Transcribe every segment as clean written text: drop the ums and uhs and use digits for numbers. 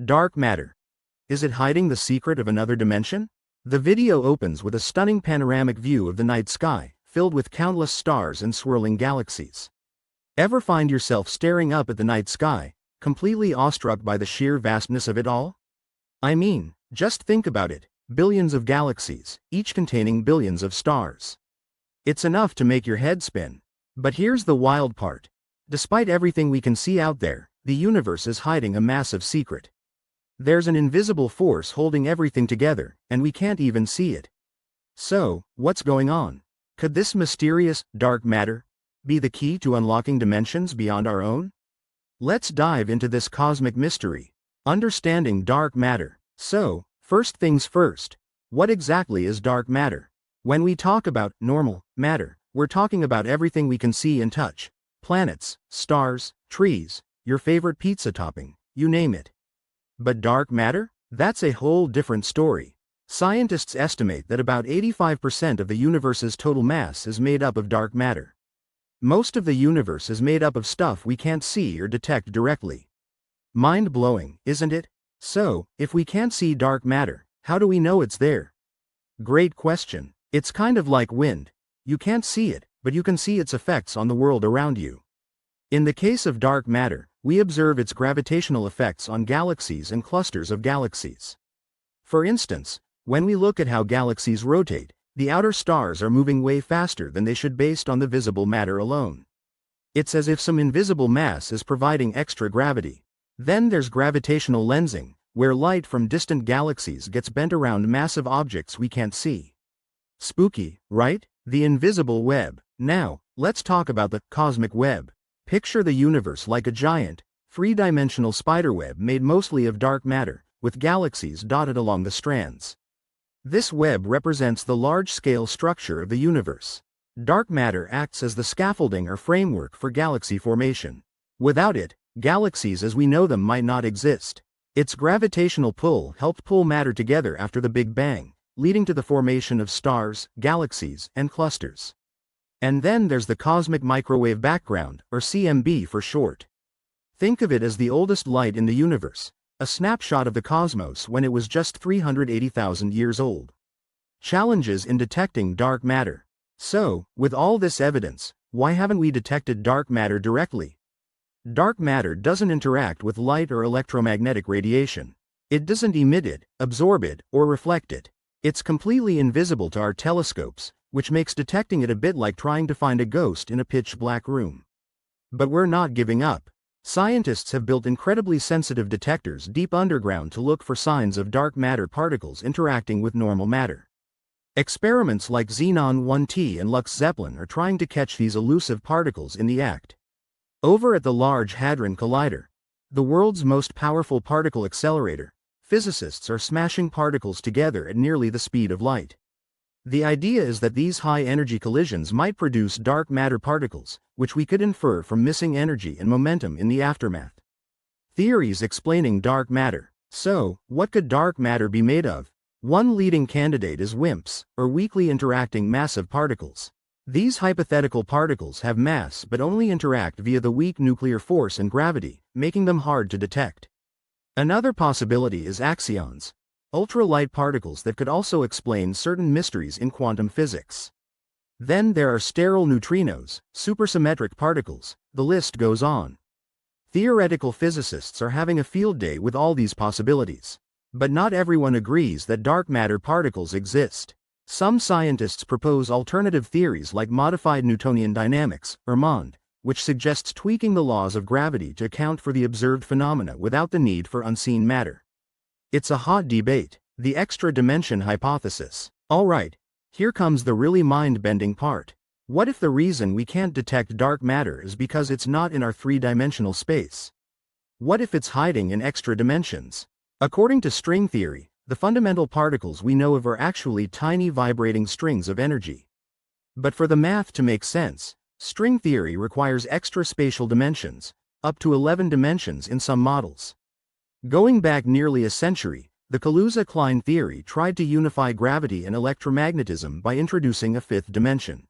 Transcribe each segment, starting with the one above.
Dark matter. Is it hiding the secret of another dimension? The video opens with a stunning panoramic view of the night sky, filled with countless stars and swirling galaxies. Ever find yourself staring up at the night sky, completely awestruck by the sheer vastness of it all? I mean, just think about it, billions of galaxies, each containing billions of stars. It's enough to make your head spin. But here's the wild part. Despite everything we can see out there, the universe is hiding a massive secret. There's an invisible force holding everything together, and we can't even see it. So, what's going on? Could this mysterious, dark matter be the key to unlocking dimensions beyond our own? Let's dive into this cosmic mystery. Understanding dark matter. So, first things first, what exactly is dark matter? When we talk about normal matter, we're talking about everything we can see and touch. Planets, stars, trees, your favorite pizza topping, you name it. But dark matter? That's a whole different story. Scientists estimate that about 85% of the universe's total mass is made up of dark matter. Most of the universe is made up of stuff we can't see or detect directly. Mind-blowing, isn't it? So, if we can't see dark matter, how do we know it's there? Great question. It's kind of like wind. You can't see it, but you can see its effects on the world around you. In the case of dark matter, we observe its gravitational effects on galaxies and clusters of galaxies. For instance, when we look at how galaxies rotate, the outer stars are moving way faster than they should based on the visible matter alone. It's as if some invisible mass is providing extra gravity. Then there's gravitational lensing, where light from distant galaxies gets bent around massive objects we can't see. Spooky, right? The invisible web. Now, let's talk about the cosmic web. Picture the universe like a giant, three-dimensional spiderweb made mostly of dark matter, with galaxies dotted along the strands. This web represents the large-scale structure of the universe. Dark matter acts as the scaffolding or framework for galaxy formation. Without it, galaxies as we know them might not exist. Its gravitational pull helped pull matter together after the Big Bang, leading to the formation of stars, galaxies, and clusters. And then there's the cosmic microwave background, or CMB for short. Think of it as the oldest light in the universe, a snapshot of the cosmos when it was just 380,000 years old. Challenges in detecting dark matter. So, with all this evidence, why haven't we detected dark matter directly? Dark matter doesn't interact with light or electromagnetic radiation. It doesn't emit it, absorb it, or reflect it. It's completely invisible to our telescopes, which makes detecting it a bit like trying to find a ghost in a pitch-black room. But we're not giving up. Scientists have built incredibly sensitive detectors deep underground to look for signs of dark matter particles interacting with normal matter. Experiments like Xenon 1T and Lux Zeppelin are trying to catch these elusive particles in the act. Over at the Large Hadron Collider, the world's most powerful particle accelerator, physicists are smashing particles together at nearly the speed of light. The idea is that these high-energy collisions might produce dark matter particles, which we could infer from missing energy and momentum in the aftermath. Theories explaining dark matter. So, what could dark matter be made of? One leading candidate is WIMPs, or weakly interacting massive particles. These hypothetical particles have mass but only interact via the weak nuclear force and gravity, making them hard to detect. Another possibility is axions, ultralight particles that could also explain certain mysteries in quantum physics. Then there are sterile neutrinos, supersymmetric particles, the list goes on. Theoretical physicists are having a field day with all these possibilities. But not everyone agrees that dark matter particles exist. Some scientists propose alternative theories like modified Newtonian dynamics, or MOND, which suggests tweaking the laws of gravity to account for the observed phenomena without the need for unseen matter. It's a hot debate, the extra dimension hypothesis. Alright, here comes the really mind-bending part. What if the reason we can't detect dark matter is because it's not in our three-dimensional space? What if it's hiding in extra dimensions? According to string theory, the fundamental particles we know of are actually tiny vibrating strings of energy. But for the math to make sense, string theory requires extra spatial dimensions, up to 11 dimensions in some models. Going back nearly a century, the Kaluza-Klein theory tried to unify gravity and electromagnetism by introducing a fifth dimension.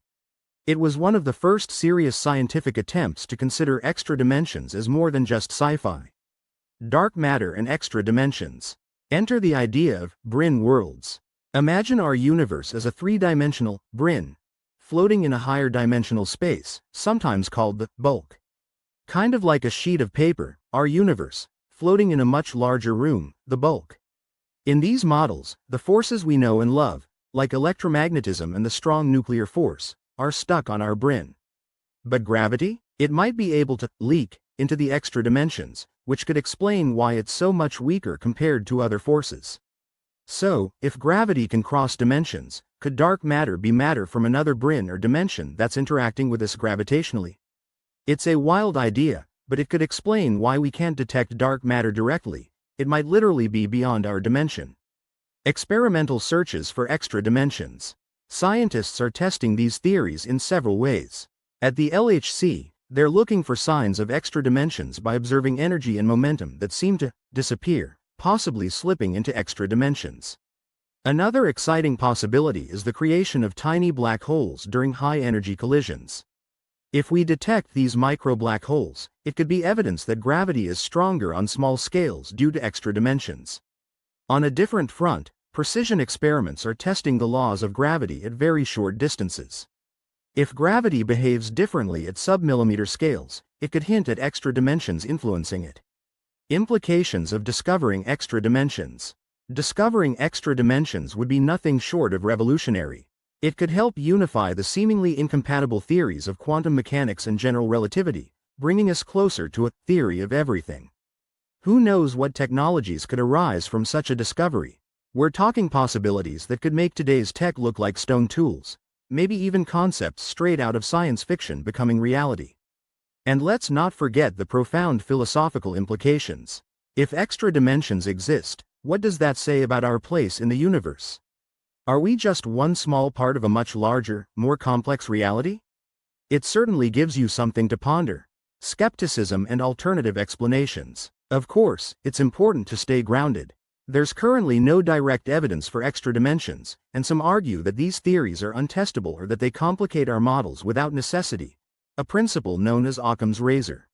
It was one of the first serious scientific attempts to consider extra dimensions as more than just sci-fi. Dark matter and extra dimensions. Enter the idea of Brin worlds. Imagine our universe as a three-dimensional Brin, floating in a higher dimensional space, sometimes called the bulk. Kind of like a sheet of paper, our universe, floating in a much larger room, the bulk. In these models, the forces we know and love, like electromagnetism and the strong nuclear force, are stuck on our Brin. But gravity? It might be able to leak into the extra dimensions, which could explain why it's so much weaker compared to other forces. So, if gravity can cross dimensions, could dark matter be matter from another Brin or dimension that's interacting with us gravitationally? It's a wild idea, but it could explain why we can't detect dark matter directly. It might literally be beyond our dimension. Experimental searches for extra dimensions. Scientists are testing these theories in several ways. At the LHC, they're looking for signs of extra dimensions by observing energy and momentum that seem to disappear, possibly slipping into extra dimensions. Another exciting possibility is the creation of tiny black holes during high-energy collisions. If we detect these micro-black holes, it could be evidence that gravity is stronger on small scales due to extra dimensions. On a different front, precision experiments are testing the laws of gravity at very short distances. If gravity behaves differently at sub-millimeter scales, it could hint at extra dimensions influencing it. Implications of discovering extra dimensions. Discovering extra dimensions would be nothing short of revolutionary. It could help unify the seemingly incompatible theories of quantum mechanics and general relativity, bringing us closer to a theory of everything. Who knows what technologies could arise from such a discovery? We're talking possibilities that could make today's tech look like stone tools, maybe even concepts straight out of science fiction becoming reality. And let's not forget the profound philosophical implications. If extra dimensions exist, what does that say about our place in the universe? Are we just one small part of a much larger, more complex reality? It certainly gives you something to ponder. Skepticism and alternative explanations. Of course, it's important to stay grounded. There's currently no direct evidence for extra dimensions, and some argue that these theories are untestable or that they complicate our models without necessity, a principle known as Occam's razor.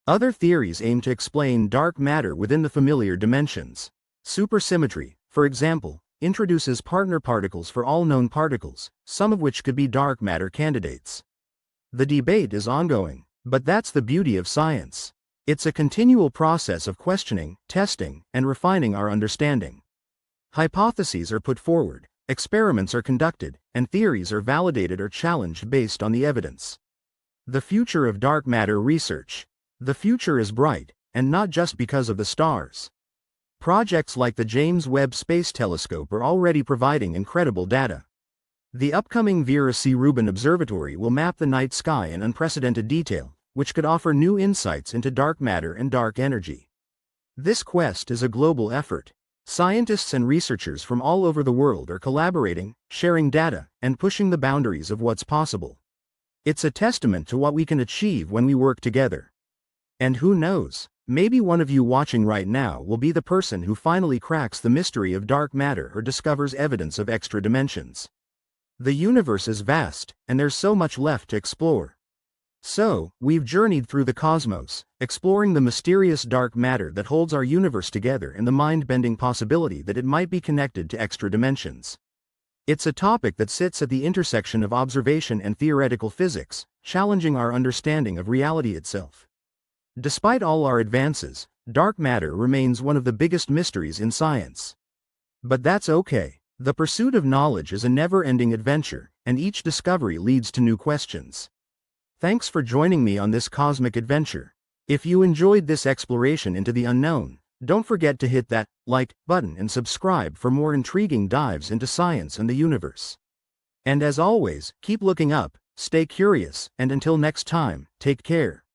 Other theories aim to explain dark matter within the familiar dimensions. Supersymmetry, for example, introduces partner particles for all known particles, some of which could be dark matter candidates. The debate is ongoing, but that's the beauty of science. It's a continual process of questioning, testing, and refining our understanding. Hypotheses are put forward, experiments are conducted, and theories are validated or challenged based on the evidence. The future of dark matter research. The future is bright, and not just because of the stars. Projects like the James Webb Space Telescope are already providing incredible data. The upcoming Vera C. Rubin Observatory will map the night sky in unprecedented detail, which could offer new insights into dark matter and dark energy. This quest is a global effort. Scientists and researchers from all over the world are collaborating, sharing data, and pushing the boundaries of what's possible. It's a testament to what we can achieve when we work together. And who knows? Maybe one of you watching right now will be the person who finally cracks the mystery of dark matter or discovers evidence of extra dimensions. The universe is vast, and there's so much left to explore. So, we've journeyed through the cosmos, exploring the mysterious dark matter that holds our universe together and the mind-bending possibility that it might be connected to extra dimensions. It's a topic that sits at the intersection of observation and theoretical physics, challenging our understanding of reality itself. Despite all our advances, dark matter remains one of the biggest mysteries in science. But that's okay. The pursuit of knowledge is a never-ending adventure, and each discovery leads to new questions. Thanks for joining me on this cosmic adventure. If you enjoyed this exploration into the unknown, don't forget to hit that like button and subscribe for more intriguing dives into science and the universe. And as always, keep looking up, stay curious, and until next time, take care.